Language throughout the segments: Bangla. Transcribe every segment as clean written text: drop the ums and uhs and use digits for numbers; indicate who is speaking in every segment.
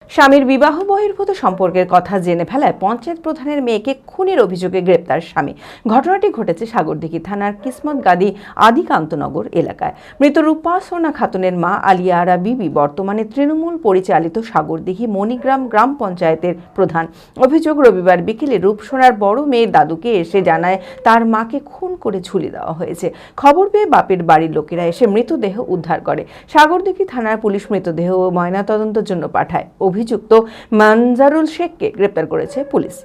Speaker 1: স্বামীর বিবাহ বহির্ভূত সম্পর্কের কথা জেনে ফেলায় পঞ্চায়েত প্রধানের মেয়েকে খুনের অভিযোগে গ্রেপ্তার স্বামী। ঘটনাটি ঘটেছে সাগরদিঘি থানার কিসমত গাদি আদিকান্তনগর এলাকায়। মৃত রূপা সোনা খাতুনের মা আলিয়া আরা বিবি বর্তমানে তৃণমূল পরিচালিত সাগরদিঘি মণিগ্রাম গ্রাম পঞ্চায়েতের প্রধান। অভিযোগ, রবিবার বিকেলে রূপসোনার বড় মেয়ের দাদুকে এসে জানায় তার মাকে খুন করে ঝুলিয়ে দেওয়া হয়েছে। খবর পেয়ে বাপের বাড়ির লোকেরা এসে মৃতদেহ উদ্ধার করে। সাগরদিঘি থানার পুলিশ মৃতদেহ ময়নাতদন্তের জন্য পাঠায়। অভিযুক্ত মানজারুল শেখকে গ্রেপ্তার করেছে পুলিশ।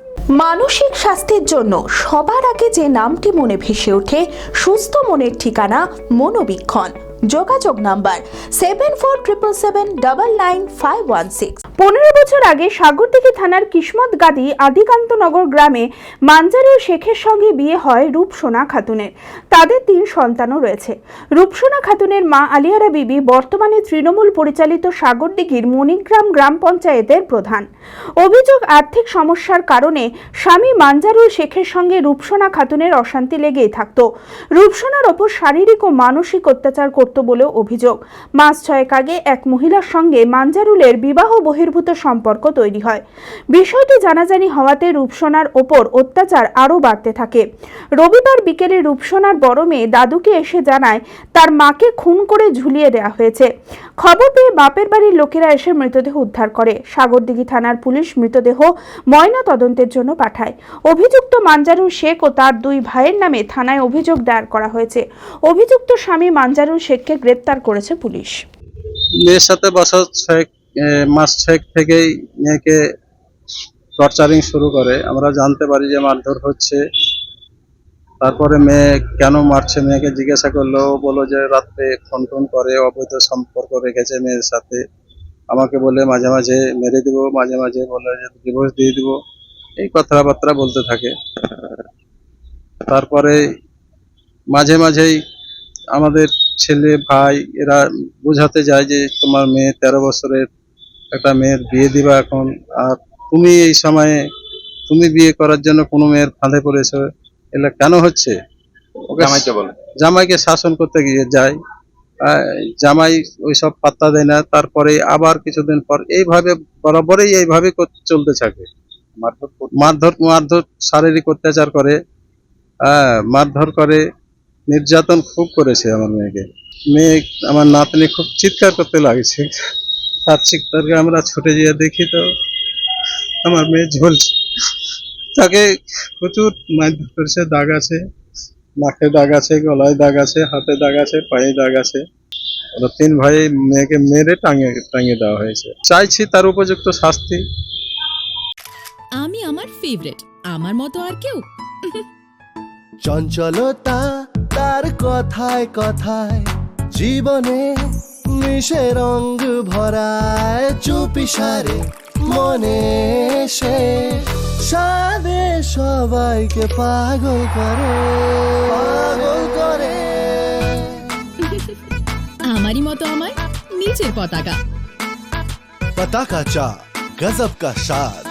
Speaker 2: মানসিক স্বাস্থ্যের জন্য সবার আগে যে নামটি মনে ভেসে ওঠে, সুস্থ মনের ঠিকানা মনোবীক্ষণ। যোগাযোগ নাম্বার 7477799516।
Speaker 3: 15 বছর আগে সাগরদিঘি থানার কিসমত গাদি আদিকান্তনগর গ্রামে মানজারুল শেখের সঙ্গে বিয়ে হয় রূপসোনা খাতুনের। তাদের 3 সন্তানও রয়েছে। রূপসোনা খাতুনের মা আলিয়ারা বিবি বর্তমানে তৃণমূল পরিচালিত সাগরদিঘির মণিগ্রাম গ্রাম পঞ্চায়েতের প্রধান। অভিযোগ, আর্থিক সমস্যার কারণে স্বামী মানজারুল শেখের সঙ্গে রূপসোনা খাতুনের অশান্তি লেগেই থাকত। রূপসোনার ওপর শারীরিক ও মানসিক অত্যাচার করত বলেও অভিযোগ। মাস 6 আগে এক মহিলার সঙ্গে মানজারুলের বিবাহ বহির্ভূত সম্পর্ক তৈরি হয়। বিষয়টি জানাজানি হওয়াতে রূপসোনার ওপর অত্যাচার আরও বাড়তে থাকে। রবিবার বিকেলে রূপসোনার বড় মেয়ে দাদুকে এসে জানায় তার মাকে খুন করে ঝুলিয়ে দেওয়া হয়েছে। খবর পেয়ে বাপের বাড়ির লোকেরা এসে মৃতদেহ উদ্ধার করে। সাগরদিঘি থানার পুলিশ মৃতদেহ ময়না তদন্তের জন্য পাঠায়। অভিযুক্ত মানজারুল শেখ ও তার 2 ভাইয়ের নামে থানায় অভিযোগ দায়ের করা হয়েছে। অভিযুক্ত স্বামী মানজারুল শেখকে গ্রেপ্তার করেছে পুলিশ।
Speaker 4: মেয়ের সাথে মাস 6 থেকেই মেয়েকে টর্চারিং শুরু করে। আমরা জানতে পারি যে মারধর হচ্ছে। তারপরে মেয়ে কেন মারছে, মেয়েকে জিজ্ঞাসা করলো, ও বললো যে রাত্রে ফোন করে অবৈধ সম্পর্ক রেখেছে মেয়ের সাথে। আমাকে বলে মাঝে মাঝে মেরে দিব, মাঝে মাঝে বলে যে ডিভোর্স দিয়ে দিব, এই কথাবার্তা বলতে থাকে। তারপরে মাঝে মাঝেই আমাদের ছেলে ভাই এরা বোঝাতে যায় যে তোমার মেয়ে 13 বছরের একটা মেয়ের বিয়ে দিবা এখন, আর তুমি এই সময়ে তুমি বিয়ে করার জন্য কোনো মেয়ের ফাঁদে পড়েছো, এগুলো কেন হচ্ছে? জামাইকে শাসন করতে গিয়ে যায়, জামাই ওইসব পাত্তা দেয় না। তারপরে আবার কিছুদিন পর এইভাবে বরাবরই এইভাবে চলতে থাকে। মারধর শারীরিক অত্যাচার করে, মারধর করে, নির্যাতন খুব করেছে আমার মেয়েকে। আমার নাতনি খুব চিৎকার করতে লাগছে। তার চিৎকারকে আমরা ছুটে গিয়ে দেখি তো আমার মেয়ে ঝুলছে। তাকে প্রচুর মারধর করেছে, দাগ আছে, নাকে দাগ আছে, গলায় দাগ আছে, হাতে দাগ আছে, পায়ে দাগ আছে। ওরা 3 ভাই মেয়েকে মেরে টাঙিয়ে দেওয়া হয়েছে। চাইছি তার উপযুক্ত শাস্তি।
Speaker 5: আমি আমার ফেভারিট, আমার মতো আর কেউ।
Speaker 6: চঞ্চলতা তার কথায় কথায় জীবনে মিশে রঙ ভরায়, চুপি সারে মনে সে সাদে সবাইকে পাগল করে।
Speaker 5: আমারই মতো আমার নিচের পতাকা।
Speaker 6: পতাকা চা, গজব কা স্বাদ।